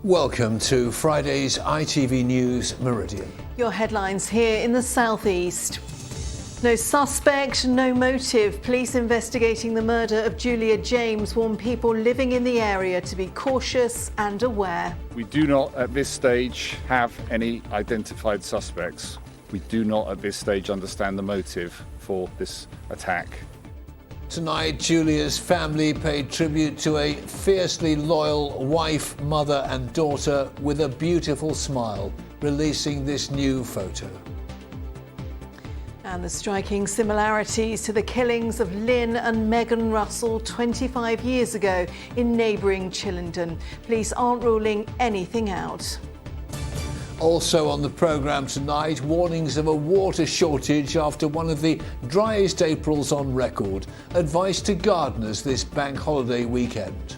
Welcome to Friday's ITV News Meridian. Your headlines here in the southeast. No suspect, no motive. Police investigating the murder of Julia James warn people living in the area to be cautious and aware. We do not at this stage have any identified suspects. We do not at this stage understand the motive for this attack. Tonight, Julia's family paid tribute to a fiercely loyal wife, mother and daughter with a beautiful smile, releasing this new photo. And the striking similarities to the killings of Lynn and Megan Russell 25 years ago in neighbouring Chillenden. Police aren't ruling anything out. Also on the programme tonight, warnings of a water shortage after one of the driest Aprils on record. Advice to gardeners this bank holiday weekend.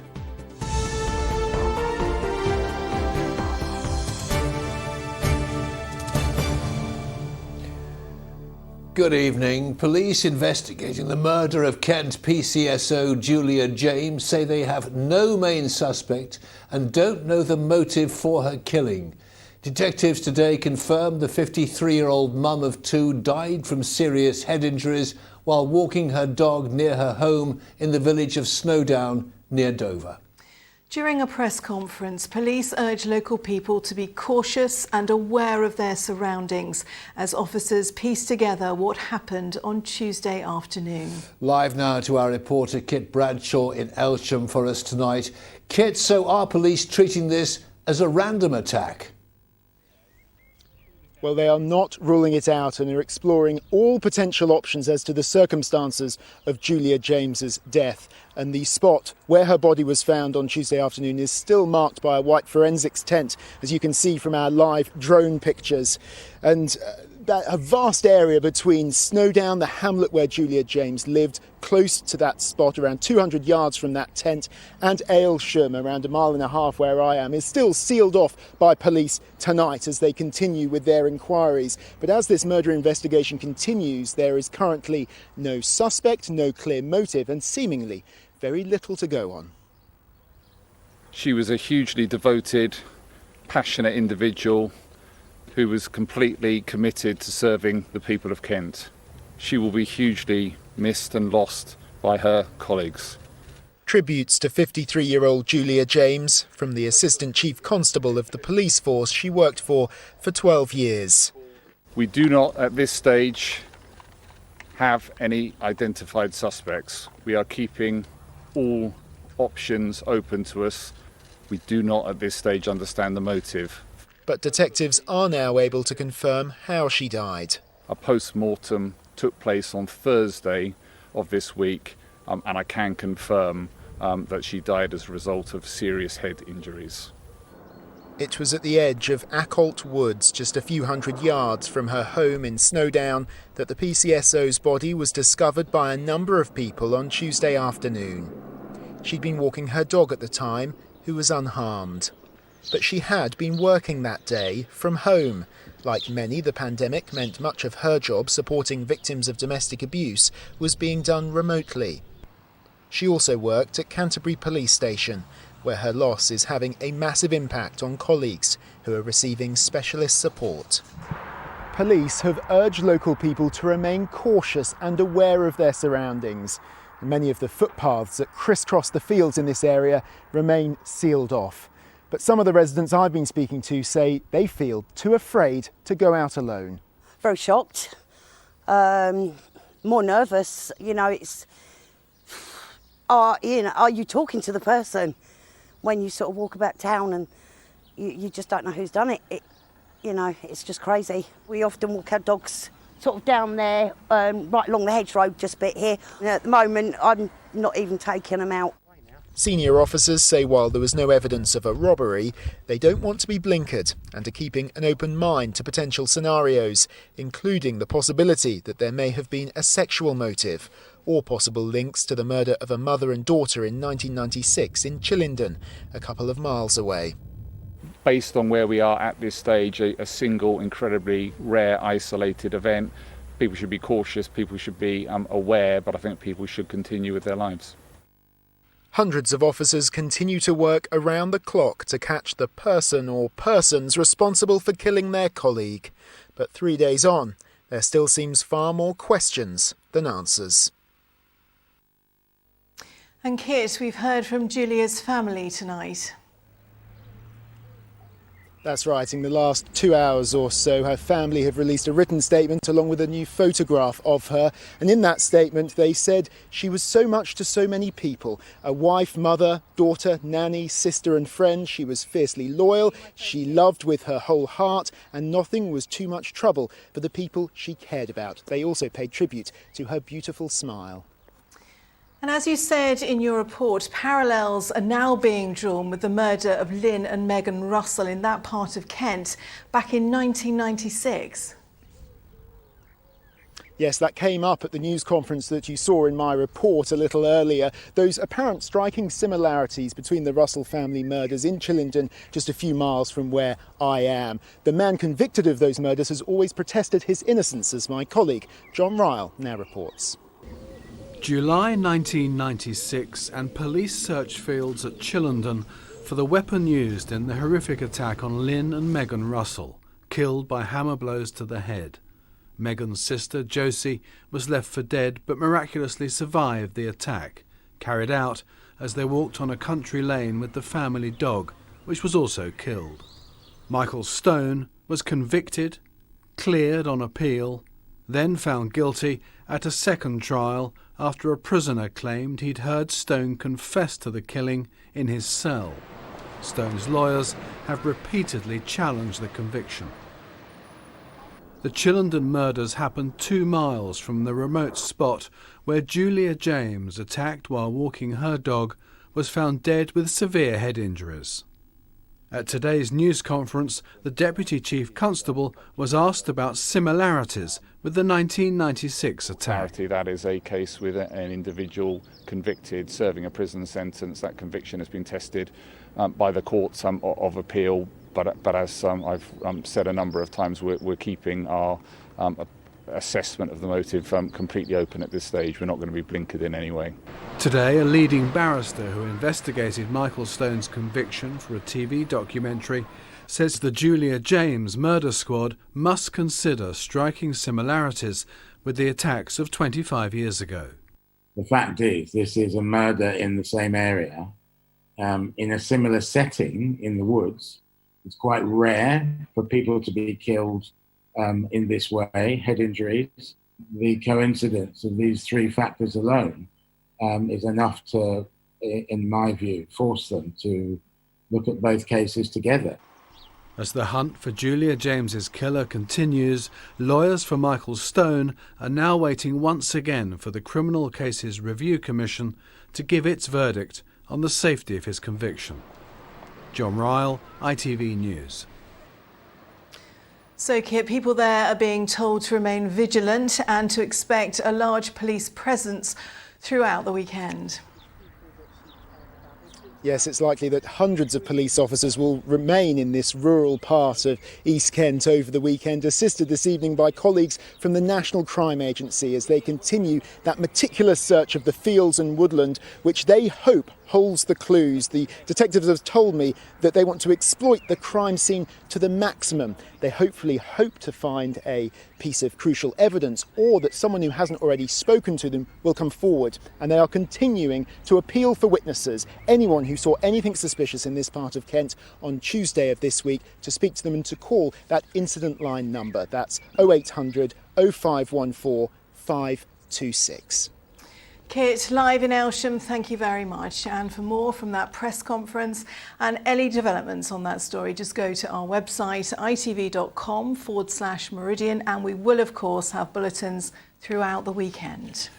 Good evening. Police investigating the murder of Kent PCSO Julia James say they have no main suspect and don't know the motive for her killing. Detectives today confirmed the 53-year-old mum of two died from serious head injuries while walking her dog near her home in the village of Snowdown near Dover. During a press conference, police urge local people to be cautious and aware of their surroundings as officers piece together what happened on Tuesday afternoon. Live now to our reporter Kit Bradshaw in Elsham for us tonight. Kit, so are police treating this as a random attack? Well, they are not ruling it out and are exploring all potential options as to the circumstances of Julia James's death. And the spot where her body was found on Tuesday afternoon is still marked by a white forensics tent, as you can see from our live drone pictures. And a vast area between Snowdown, the hamlet where Julia James lived, close to that spot, around 200 yards from that tent, and Aylsham, around a mile and a half where I am, is still sealed off by police tonight as they continue with their inquiries. But as this murder investigation continues, there is currently no suspect, no clear motive, and seemingly very little to go on. She was a hugely devoted, passionate individual who was completely committed to serving the people of Kent. She will be hugely missed and lost by her colleagues. Tributes to 53-year-old Julia James from the Assistant Chief Constable of the police force she worked for 12 years. We do not at this stage have any identified suspects. We are keeping all options open to us. We do not at this stage understand the motive. But detectives are now able to confirm how she died. A post-mortem took place on Thursday of this week, and I can confirm that she died as a result of serious head injuries. It was at the edge of Accolt Woods, just a few hundred yards from her home in Snowdown, that the PCSO's body was discovered by a number of people on Tuesday afternoon. She'd been walking her dog at the time, who was unharmed. But she had been working that day from home. Like many, the pandemic meant much of her job supporting victims of domestic abuse was being done remotely. She also worked at Canterbury Police Station, where her loss is having a massive impact on colleagues who are receiving specialist support. Police have urged local people to remain cautious and aware of their surroundings. Many of the footpaths that crisscross the fields in this area remain sealed off. But some of the residents I've been speaking to say they feel too afraid to go out alone. Very shocked, more nervous. Are you talking to the person when you sort of walk about town and you just don't know who's done it? It's just crazy. We often walk our dogs sort of down there, right along the hedge road, just a bit here. And at the moment, I'm not even taking them out. Senior officers say while there was no evidence of a robbery, they don't want to be blinkered and are keeping an open mind to potential scenarios, including the possibility that there may have been a sexual motive or possible links to the murder of a mother and daughter in 1996 in Chillenden, a couple of miles away. Based on where we are at this stage, a single, incredibly rare, isolated event, people should be cautious, people should be aware, but I think people should continue with their lives. Hundreds of officers continue to work around the clock to catch the person or persons responsible for killing their colleague. But 3 days on, there still seems far more questions than answers. And Kit, we've heard from Julia's family tonight. That's right. In the last 2 hours or so, her family have released a written statement along with a new photograph of her. And in that statement, they said she was so much to so many people. A wife, mother, daughter, nanny, sister and friend. She was fiercely loyal. She loved with her whole heart, and nothing was too much trouble for the people she cared about. They also paid tribute to her beautiful smile. And as you said in your report, parallels are now being drawn with the murder of Lynn and Megan Russell in that part of Kent back in 1996. Yes, that came up at the news conference that you saw in my report a little earlier. Those apparent striking similarities between the Russell family murders in Chillington, just a few miles from where I am. The man convicted of those murders has always protested his innocence, as my colleague John Ryle now reports. July 1996, and police search fields at Chillington for the weapon used in the horrific attack on Lynn and Megan Russell, killed by hammer blows to the head. Megan's sister, Josie, was left for dead but miraculously survived the attack, carried out as they walked on a country lane with the family dog, which was also killed. Michael Stone was convicted, cleared on appeal, then found guilty at a second trial after a prisoner claimed he'd heard Stone confess to the killing in his cell. Stone's lawyers have repeatedly challenged the conviction. The Chillington murders happened 2 miles from the remote spot where Julia James, attacked while walking her dog, was found dead with severe head injuries. At today's news conference, the Deputy Chief Constable was asked about similarities with the 1996 attack. That is a case with an individual convicted, serving a prison sentence. That conviction has been tested by the courts of appeal, but as I've said a number of times, we're keeping our assessment of the motive completely open at this stage. We're not going to be blinkered in any way. Today, a leading barrister who investigated Michael Stone's conviction for a TV documentary says the Julia James murder squad must consider striking similarities with the attacks of 25 years ago. The fact is, this is a murder in the same area, in a similar setting in the woods. It's quite rare for people to be killed in this way, head injuries. The coincidence of these 3 factors alone is enough to, in my view, force them to look at both cases together. As the hunt for Julia James's killer continues, lawyers for Michael Stone are now waiting once again for the Criminal Cases Review Commission to give its verdict on the safety of his conviction. John Ryle, ITV News. So, Kit, people there are being told to remain vigilant and to expect a large police presence throughout the weekend. Yes, it's likely that hundreds of police officers will remain in this rural part of East Kent over the weekend, assisted this evening by colleagues from the National Crime Agency as they continue that meticulous search of the fields and woodland, which they hope holds the clues. The detectives have told me that they want to exploit the crime scene to the maximum. They hopefully hope to find a piece of crucial evidence, or that someone who hasn't already spoken to them will come forward. And they are continuing to appeal for witnesses, anyone who saw anything suspicious in this part of Kent on Tuesday of this week, to speak to them and to call that incident line number. That's 0800 0514 526. Kit, live in Elsham, thank you very much. And for more from that press conference and any developments on that story, just go to our website, itv.com/Meridian, and we will, of course, have bulletins throughout the weekend.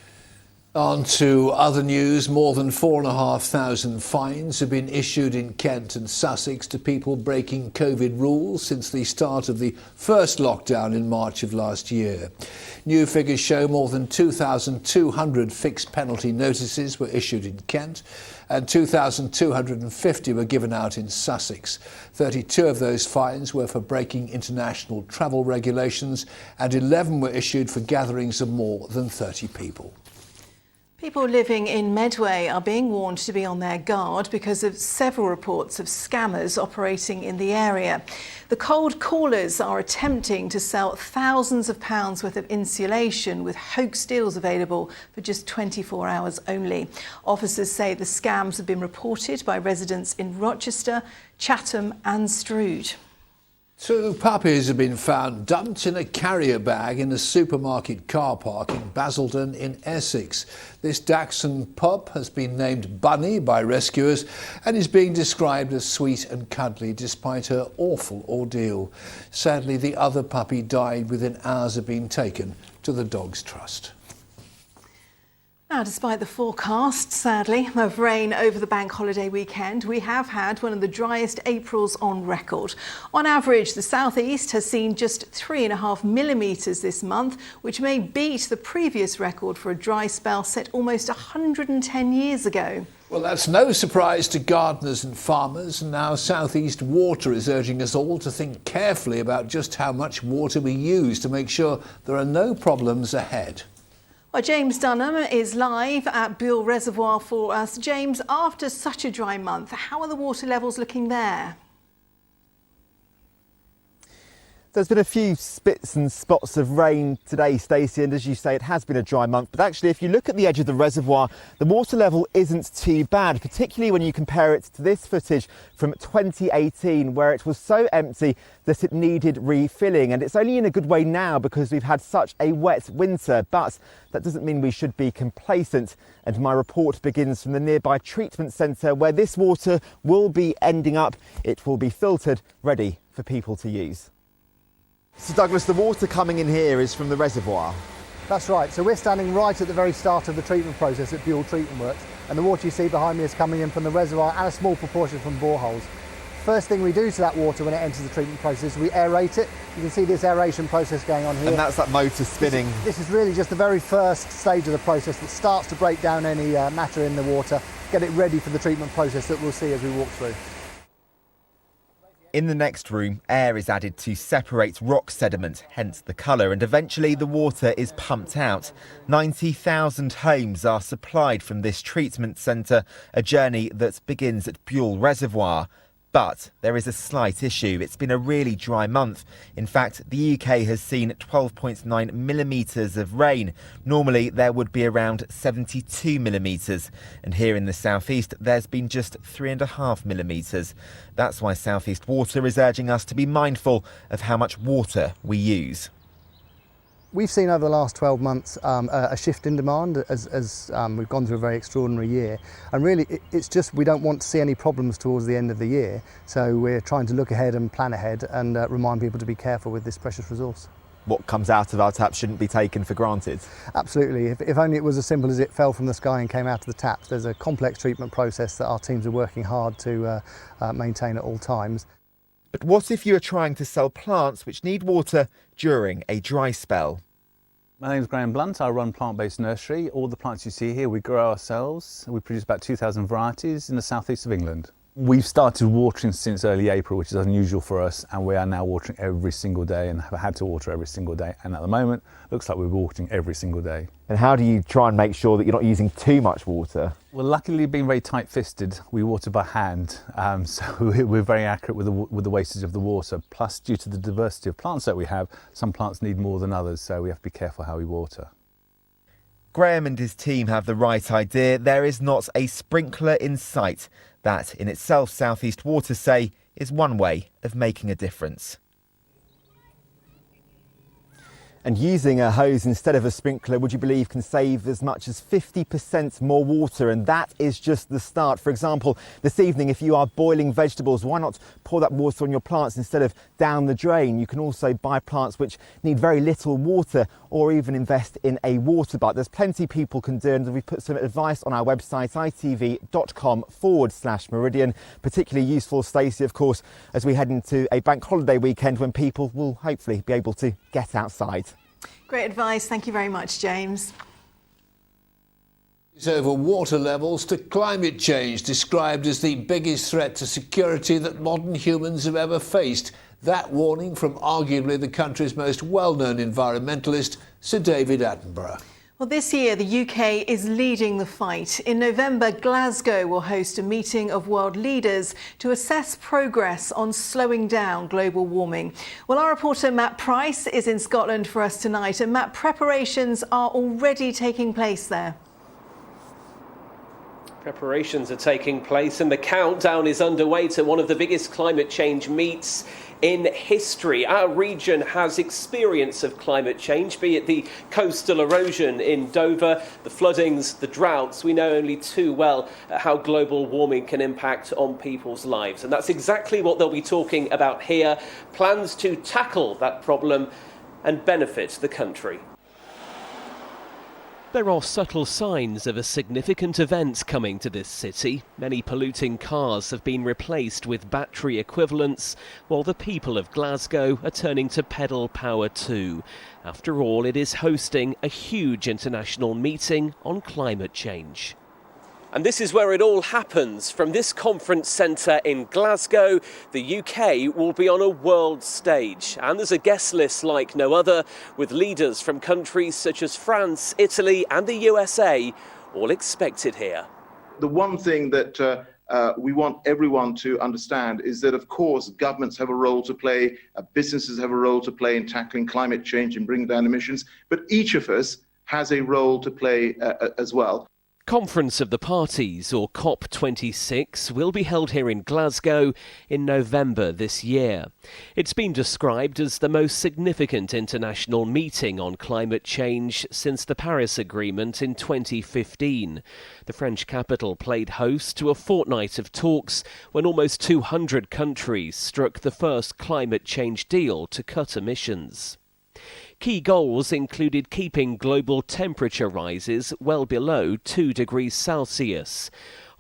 On to other news. More than 4,500 fines have been issued in Kent and Sussex to people breaking COVID rules since the start of the first lockdown in March of last year. New figures show more than 2,200 fixed penalty notices were issued in Kent and 2,250 were given out in Sussex. 32 of those fines were for breaking international travel regulations and 11 were issued for gatherings of more than 30 people. People living in Medway are being warned to be on their guard because of several reports of scammers operating in the area. The cold callers are attempting to sell thousands of pounds worth of insulation with hoax deals available for just 24 hours only. Officers say the scams have been reported by residents in Rochester, Chatham and Strood. 2 puppies have been found dumped in a carrier bag in a supermarket car park in Basildon in Essex. This Dachshund pup has been named Bunny by rescuers and is being described as sweet and cuddly despite her awful ordeal. Sadly, the other puppy died within hours of being taken to the Dogs Trust. Now, despite the forecast, sadly, of rain over the bank holiday weekend, we have had one of the driest Aprils on record. On average, the southeast has seen just 3.5 millimetres this month, which may beat the previous record for a dry spell set almost 110 years ago. Well, that's no surprise to gardeners and farmers. And now Southeast Water is urging us all to think carefully about just how much water we use to make sure there are no problems ahead. Well, James Dunham is live at Buell Reservoir for us. James, after such a dry month, how are the water levels looking there? There's been a few spits and spots of rain today, Stacey, and as you say, it has been a dry month. But actually, if you look at the edge of the reservoir, the water level isn't too bad, particularly when you compare it to this footage from 2018, where it was so empty that it needed refilling. And it's only in a good way now because we've had such a wet winter, but that doesn't mean we should be complacent. And my report begins from the nearby treatment centre where this water will be ending up. It will be filtered, ready for people to use. So Douglas, the water coming in here is from the reservoir? That's right, so we're standing right at the very start of the treatment process at Buell Treatment Works, and the water you see behind me is coming in from the reservoir and a small proportion from boreholes. First thing we do to that water when it enters the treatment process, we aerate it. You can see this aeration process going on here. And that's that motor spinning. This is really just the very first stage of the process that starts to break down any matter in the water, get it ready for the treatment process that we'll see as we walk through. In the next room, air is added to separate rock sediment, hence the colour, and eventually the water is pumped out. 90,000 homes are supplied from this treatment centre, a journey that begins at Buell Reservoir. But there is a slight issue. It's been a really dry month. In fact, the UK has seen 12.9 millimetres of rain. Normally, there would be around 72 millimetres. And here in the southeast, there's been just 3.5 millimetres. That's why Southeast Water is urging us to be mindful of how much water we use. We've seen over the last 12 months a shift in demand as we've gone through a very extraordinary year, and really it's just we don't want to see any problems towards the end of the year, so we're trying to look ahead and plan ahead and remind people to be careful with this precious resource. What comes out of our tap shouldn't be taken for granted. Absolutely. If only it was as simple as it fell from the sky and came out of the taps. There's a complex treatment process that our teams are working hard to maintain at all times. But what if you are trying to sell plants which need water during a dry spell? My name is Graham Blunt. I run Plant-Based Nursery. All the plants you see here we grow ourselves. We produce about 2,000 varieties in the southeast of England. We've started watering since early April, which is unusual for us, and we are now watering every single day and have had to water every single day. And at the moment, looks like we're watering every single day. And how do you try and make sure that you're not using too much water? Well, luckily, being very tight-fisted, we water by hand, so we're very accurate with the wastage of the water. Plus, due to the diversity of plants that we have, some plants need more than others, so we have to be careful how we water. Graham and his team have the right idea. There is not a sprinkler in sight. That in itself, Southeast Water say, is one way of making a difference. And using a hose instead of a sprinkler, would you believe, can save as much as 50% more water, and that is just the start. For example, this evening, if you are boiling vegetables, why not pour that water on your plants instead of down the drain? You can also buy plants which need very little water, or even invest in a water butt. There's plenty people can do, and we've put some advice on our website, itv.com/Meridian. Particularly useful, Stacey, of course, as we head into a bank holiday weekend when people will hopefully be able to get outside. Great advice. Thank you very much, James. It's over water levels to climate change, described as the biggest threat to security that modern humans have ever faced. That warning from arguably the country's most well-known environmentalist, Sir David Attenborough. Well, this year, the UK is leading the fight. In November, Glasgow will host a meeting of world leaders to assess progress on slowing down global warming. Well, our reporter Matt Price is in Scotland for us tonight. And Matt, preparations are already taking place there. Preparations are taking place and the countdown is underway to one of the biggest climate change meets in history. Our region has experience of climate change, be it the coastal erosion in Dover, the floodings, the droughts. We know only too well how global warming can impact on people's lives. And that's exactly what they'll be talking about here, plans to tackle that problem and benefit the country. There are subtle signs of a significant event coming to this city. Many polluting cars have been replaced with battery equivalents, while the people of Glasgow are turning to pedal power too. After all, it is hosting a huge international meeting on climate change. And this is where it all happens. From this conference centre in Glasgow, the UK will be on a world stage. And there's a guest list like no other, with leaders from countries such as France, Italy and the USA, all expected here. The one thing that we want everyone to understand is that, of course, governments have a role to play, businesses have a role to play in tackling climate change and bringing down emissions, but each of us has a role to play as well. Conference of the Parties, or COP26, will be held here in Glasgow in November this year. It's been described as the most significant international meeting on climate change since the Paris Agreement in 2015. The French capital played host to a fortnight of talks when almost 200 countries struck the first climate change deal to cut emissions. Key goals included keeping global temperature rises well below 2 degrees Celsius,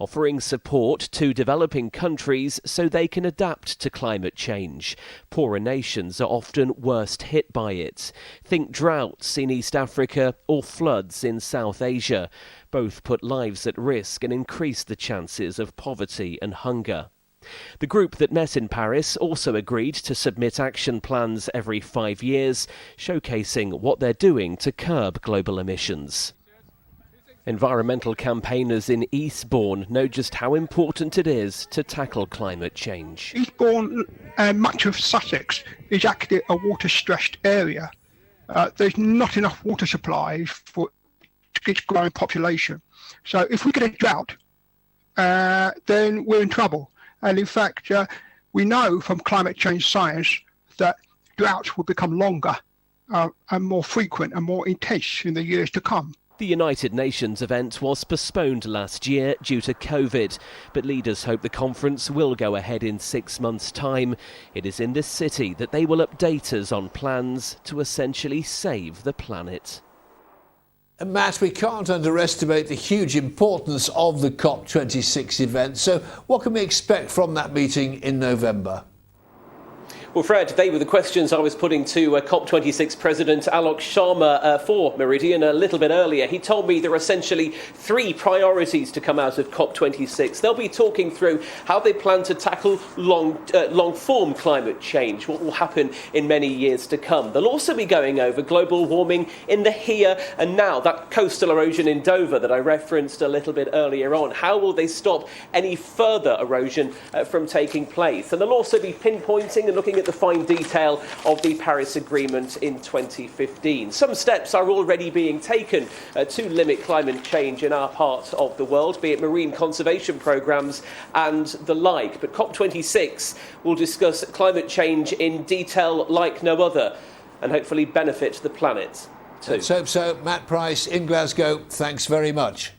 offering support to developing countries so they can adapt to climate change. Poorer nations are often worst hit by it. Think droughts in East Africa or floods in South Asia. Both put lives at risk and increase the chances of poverty and hunger. The group that met in Paris also agreed to submit action plans every 5 years, showcasing what they're doing to curb global emissions. Environmental campaigners in Eastbourne know just how important it is to tackle climate change. Eastbourne and much of Sussex is actually a water-stressed area. There's not enough water supplies for its growing population. So if we get a drought, then we're in trouble. And in fact, we know from climate change science that droughts will become longer and more frequent and more intense in the years to come. The United Nations event was postponed last year due to COVID, but leaders hope the conference will go ahead in 6 months' time. It is in this city that they will update us on plans to essentially save the planet. And Matt, we can't underestimate the huge importance of the COP26 event. So what can we expect from that meeting in November? Well, Fred, they were the questions I was putting to COP26 President Alok Sharma for Meridian a little bit earlier. He told me there are essentially 3 priorities to come out of COP26. They'll be talking through how they plan to tackle long-form climate change, what will happen in many years to come. They'll also be going over global warming in the here and now, that coastal erosion in Dover that I referenced a little bit earlier on. How will they stop any further erosion from taking place? And they'll also be pinpointing and looking at the fine detail of the Paris Agreement in 2015. Some steps are already being taken to limit climate change in our part of the world, be it marine conservation programmes and the like. But COP26 will discuss climate change in detail like no other and hopefully benefit the planet too. Let's hope so. Matt Price in Glasgow, thanks very much.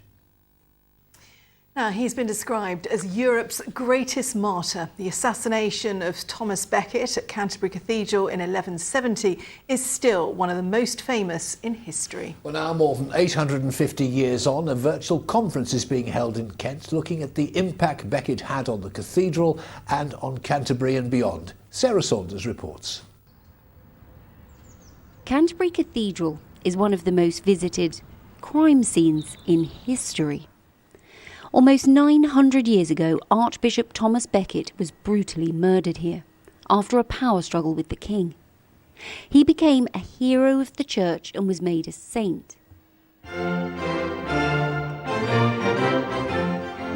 Now, he's been described as Europe's greatest martyr. The assassination of Thomas Becket at Canterbury Cathedral in 1170 is still one of the most famous in history. Well, now more than 850 years on, a virtual conference is being held in Kent looking at the impact Becket had on the cathedral and on Canterbury and beyond. Sarah Saunders reports. Canterbury Cathedral is one of the most visited crime scenes in history. Almost 900 years ago, Archbishop Thomas Becket was brutally murdered here after a power struggle with the king. He became a hero of the church and was made a saint.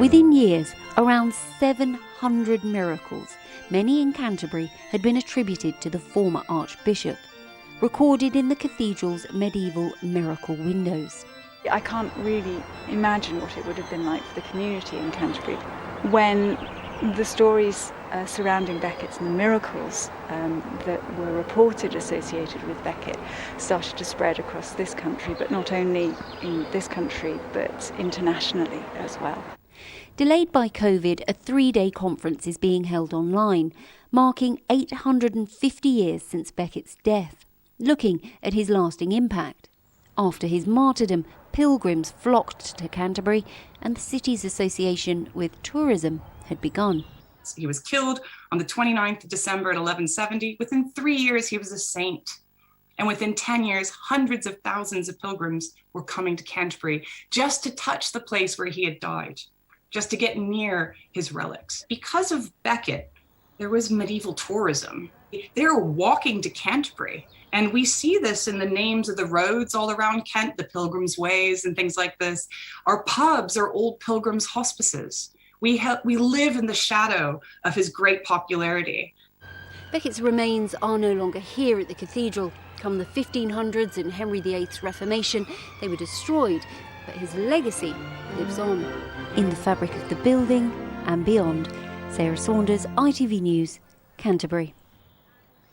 Within years, around 700 miracles, many in Canterbury, had been attributed to the former Archbishop, recorded in the cathedral's medieval miracle windows. I can't really imagine what it would have been like for the community in Canterbury when the stories surrounding Becket's miracles that were reported associated with Becket started to spread across this country, but not only in this country, but internationally as well. Delayed by COVID, a 3-day conference is being held online, marking 850 years since Becket's death, looking at his lasting impact. After his martyrdom, pilgrims flocked to Canterbury and the city's association with tourism had begun. He was killed on the 29th of December at 1170. Within 3 years, he was a saint. And within 10 years, hundreds of thousands of pilgrims were coming to Canterbury just to touch the place where he had died, just to get near his relics. Because of Becket, there was medieval tourism. They were walking to Canterbury. And we see this in the names of the roads all around Kent, the Pilgrims' Ways and things like this. Our pubs are old pilgrims' hospices. We live in the shadow of his great popularity. Becket's remains are no longer here at the cathedral. Come the 1500s and Henry VIII's Reformation, they were destroyed, but his legacy lives on. In the fabric of the building and beyond. Sarah Saunders, ITV News, Canterbury.